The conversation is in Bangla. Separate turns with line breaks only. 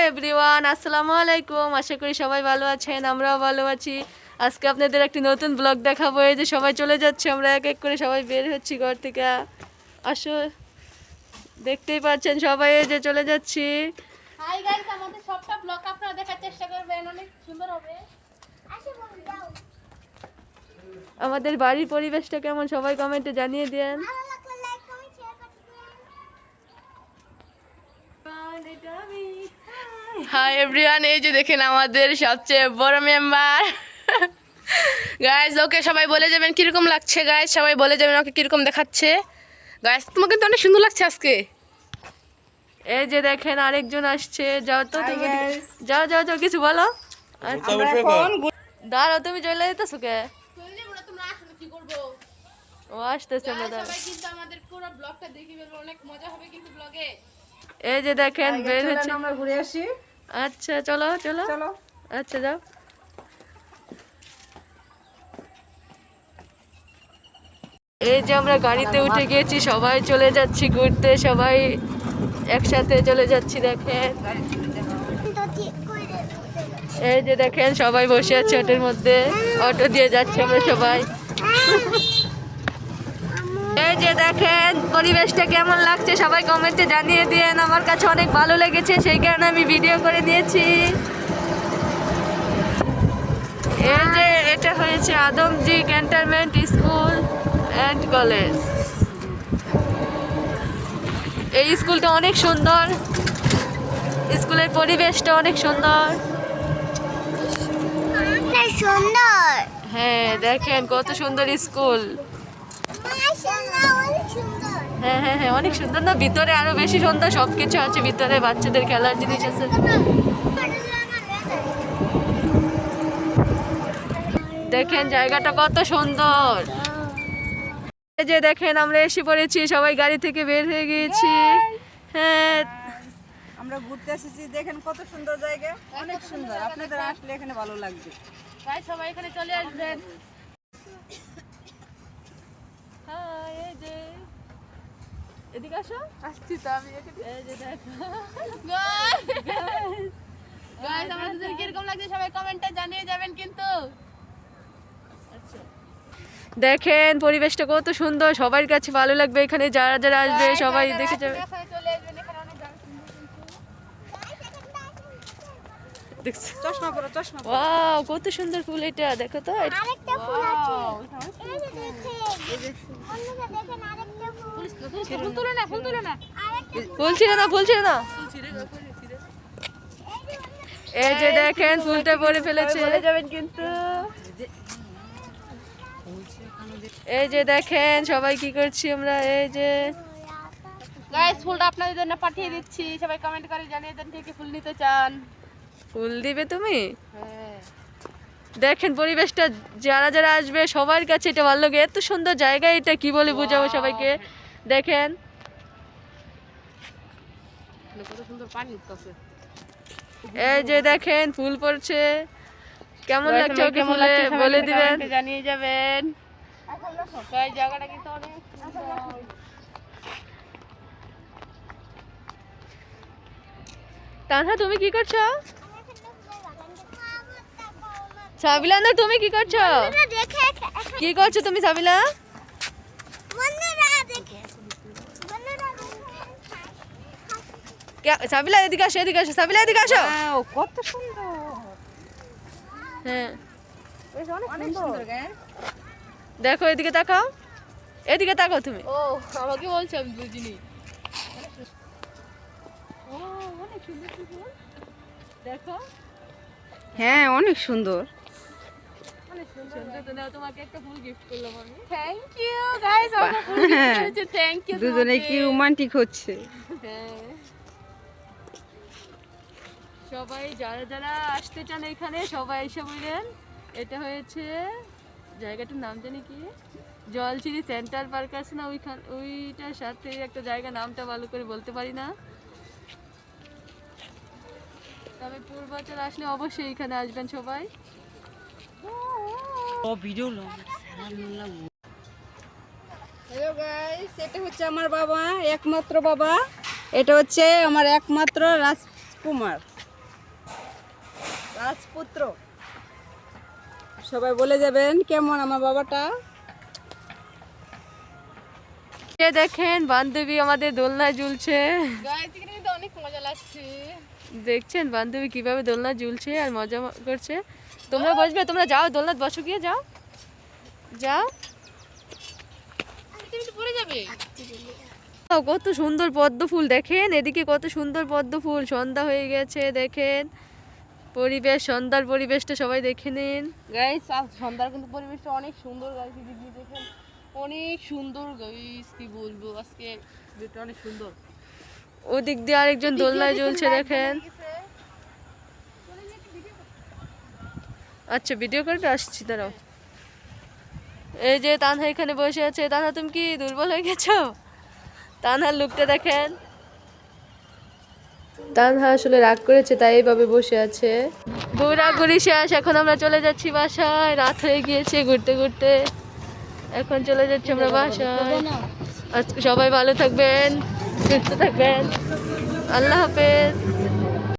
এভরিওয়ান, আসসালামু আলাইকুম। আশা করি সবাই ভালো আছেন, আমরাও ভালো আছি। আজকে আপনাদের একটি নতুন ব্লগ দেখাবো। এই যে সবাই চলে যাচ্ছে, আমরা এক এক করে সবাই বের হচ্ছি ঘর থেকে। আসো, দেখতেই পাচ্ছেন সবাই এই যে চলে যাচ্ছি।
হাই গাইস, আমাদের সবটা ব্লগ আপনারা দেখার চেষ্টা করবেন, অনেক সুন্দর হবে।
আমাদের বাড়ির পরিবেশটা কেমন সবাই কমেন্টে জানিয়ে দেন।
হাই এভরিওয়ান, এই যে দেখেন আমাদের সবচেয়ে বড় মেম্বার গাইস। ওকে সবাই বলে যাবেন কিরকম লাগছে গাইস, সবাই বলে যাবেন ওকে কিরকম দেখাচ্ছে গাইস। তোমাকে কিন্তু অনেক সুন্দর লাগছে আজকে।
এই যে দেখেন আরেকজন আসছে। যাও তো তুমি, যাও যাও যাও, কিছু বলো। দাঁড়াও, তুমি চলে যেতেছো কে? ও আসতেছে না, দাঁড়াও। এই যে দেখেন বের হচ্ছে,
আমরা ঘুরে আসি।
আচ্ছা চলো চলো
চলো।
আচ্ছা যাও। এই যে আমরা গাড়িতে উঠে গিয়েছি, সবাই চলে যাচ্ছি ঘুরতে, সবাই একসাথে চলে যাচ্ছি। দেখেন এই যে দেখেন সবাই বসে আছে অটোর মধ্যে, অটো দিয়ে যাচ্ছি আমরা সবাই। এই যে দেখেন পরিবেশটা কেমন লাগছে সবাই কমেন্টে জানিয়ে দিয়েন। আমার কাছে অনেক ভালো লেগেছে, সেই কারণে আমি ভিডিও করে নিয়েছি। এই যে এটা হয়েছে Adamjee cantonment school and college. এই স্কুলটা অনেক সুন্দর, স্কুলের পরিবেশটা অনেক সুন্দর। হ্যাঁ দেখেন কত সুন্দর স্কুল। হ্যাঁ হ্যাঁ হ্যাঁ, অনেক সুন্দর না? ভিতরে আরো বেশি সুন্দর, সবকিছু আছে ভিতরে, বাচ্চাদের খেলার জিনিস আছে। দেখেন জায়গাটা কত সুন্দর। এই যে দেখেন আমরা এসে পড়েছি, সবাই গাড়ি থেকে বের হয়ে গিয়েছি। হ্যাঁ
আমরা ঘুরতে এসেছি, দেখেন কত সুন্দর জায়গা, অনেক সুন্দর। আপনাদের আসলে এখানে ভালো লাগবে।
গাইস সবাই এখানে চলে আসবেন।
হ্যাঁ এই যে এদিকে আসো।
আসছি তো আমি এখানে।
এই যে দেখো
গাইস আমাদের কিরকম লাগছে সবাই কমেন্টে জানিয়ে যাবেন কিন্তু।
দেখেন পরিবেশটা কত সুন্দর, সবার কাছে ভালো লাগবে। এখানে যারা যারা আসবে সবাই দেখে যাবে।
চলে আসবেন, এখানে অনেক জায়গা
দেখছো?
চশমা পরো, চশমা পরো।
ওয়াও কত সুন্দর ফুল, এটা দেখো তো।
আরেকটা ফুল আছে। এই যে দেখেন। অন্যটা দেখেন আরেকটা ফুল।
ফুল তুলে না, ফুল তুলে না।
আরেকটা
ফুল ছিল না, ফুল ছিল না। এই যে দেখেন ফুলটা পরে ফেলেছে।
যাবেন কিন্তু।
এই যে দেখেন সবাই কি করছি আমরা। এই যে
গাইস ফুলটা আপনাদের জন্য পাঠিয়ে দিচ্ছি, সবাই কমেন্ট করে জানিয়ে দেন কে কে ফুল নিতে চান।
ফুল দিবে তুমি?
হ্যাঁ
দেখেন পরিবেশটা, যারা যারা আসবে সবার কাছে এটা ভালো লাগে। এত সুন্দর জায়গা, এটা কি বলে বোঝাবো সবাইকে। দেখেন
কত সুন্দর পানি উঠতেছে।
এই যে দেখেন ফুল পড়ছে, কেমন লাগছে ওকে
কেমন
ফুলে
লাগছে সবাই
বলে
কিন্তু
দিবেন।
কমেন্টে জানিয়ে যাবেন। গাইস জায়গাটা কিন্তু অনেক সুন্দর।
তানহা তুমি কি করছো? সাবিলান্দর তুমি কি করছো?
দেখে
কি করছো তুমি সাবিলা?
বন্ধুরা দেখে। বন্ধুরা
সাবিলা এদিকে আসো, এদিকে আসো সাবিলা, এদিকে আসো।
ওয়াও, কত সুন্দর।
হ্যাঁ
অনেক সুন্দর গাইস।
দেখো এদিকে তাকাও, এদিকে তাকাও তুমি।
ও আমাকে বলছে, আমি বুঝিনি।
ও অনেক সুন্দর ফুল, দেখো
হ্যাঁ অনেক সুন্দর।
অনেক সুন্দর। তো নাও, তোমাকে একটা ফুল গিফট করলাম আমি।
থ্যাংক ইউ গাইস, আমাকে ফুল দিতে হয়েছে, থ্যাংক ইউ।
দুজনে কি রোমান্টিক হচ্ছে।
হ্যাঁ সবাই যারা যারা আসতে চান এখানে সবাই এসে বললেন। এটা হয়েছে জায়গাটার নাম জানি কি, জলচিরি সেন্টার পার্ক আছে না, ওইটার সাথে একটা জায়গা, নামটা ভালো করে বলতে পারি না। তবে পূর্বাচল আসলে অবশ্যই এখানে আসবেন সবাই।
হ্যালো গাইস, এটা হচ্ছে আমার বাবা, একমাত্র বাবা। এটা হচ্ছে আমার একমাত্র রাজকুমার। রাজপুত্র। সবাই বলে যাবেন কেমন আমার বাবাটা।
এ দেখেন বান্ধবী আমাদের দোলনায় ঝুলছে।
গাইস এখানে কিন্তু অনেক মজা লাগছে।
দেখছেন বান্ধবী কিভাবে দোলনা ঝুলছে আর মজা করছে। তোমরা বসবে, তোমরা যাও দোলনাত বসো, গিয়ে যাও যাও।
তুমি তো পড়ে যাবে।
কত সুন্দর পদ্ম ফুল দেখেন, এদিকে কত সুন্দর পদ্ম ফুল। সন্ধ্যা হয়ে গেছে দেখেন, পরিবেশ, সন্ধ্যার পরিবেশটা সবাই দেখে নিন।
গাইস আজ সন্ধ্যার কিন্তু পরিবেশটা অনেক সুন্দর। গাইস দিদি দেখেন অনেক সুন্দর। গাইস কি বলবো, আজকে ভিউটা অনেক সুন্দর।
ওদিক দিয়ে আরেকজন দোলনায় ঝুলছে দেখেন। আচ্ছা ভিডিও করে আসছি, দাঁড়াও। এই যে তানহা এখানে বসে আছে। তানহা তুমি কি দুর্বল হয়ে গেছো? তানহার লুকটা দেখেন। তানহা আসলে রাগ করেছে তাই এইভাবে বসে আছে। ঘোরাঘুরি শেষ, এখন আমরা চলে যাচ্ছি বাসায়। রাত হয়ে গিয়েছে ঘুরতে ঘুরতে, এখন চলে যাচ্ছি আমরা বাসায়। আজকে সবাই ভালো থাকবেন, সুস্থ থাকবেন। আল্লাহ হাফেজ।